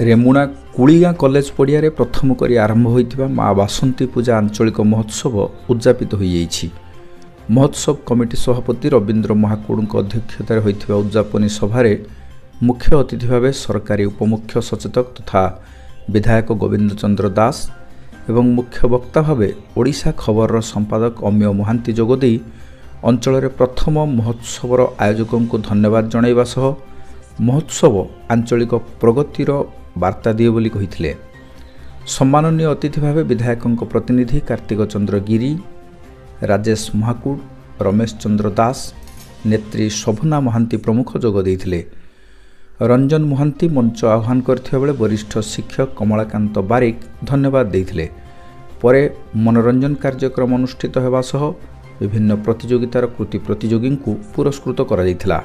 Remuna कुड़ीगाँ college पड़िया प्रथम करी आरंभ होइथिबा माँ बासंती पूजा आंचलिक महोत्सव उद्यापित हो जाइछि। महोत्सव कमिटी सभापति रवींद्र महाकुड़ अध्यक्षतार होइथिबा उद्यापनी सभारे मुख्य अतिथि भाव सरकारी उपमुख्य सचेतक तथा विधायक गोविंद चंद्र दास एवं मुख्य वक्ता भाव ओडिशा खबर संपादक अम्य महांती जोगदे अंचल प्रथम महोत्सवर आयोजकों को धन्यवाद जणाइबा सह महोत्सव आंचलिक प्रगतिर वार्ता दिए बोली कहिथिले। सम्माननीय अतिथि भाव विधायकों प्रतिनिधि कार्तिक चंद्र गिरी, राजेश महाकुड़, रमेश चंद्र दास, नेत्री शोभना महांती प्रमुख जोग देइथिले। रंजन महांती मंच आह्वान करथिबा बेले वरिष्ठ शिक्षक कमलाकांत बारिक धन्यवाद देइथिले। परे मनोरंजन कार्यक्रम अनुष्ठित हेबा सह विभिन्न प्रतियोगितार कृति प्रतियोगी को पुरस्कृत करा जायथिला।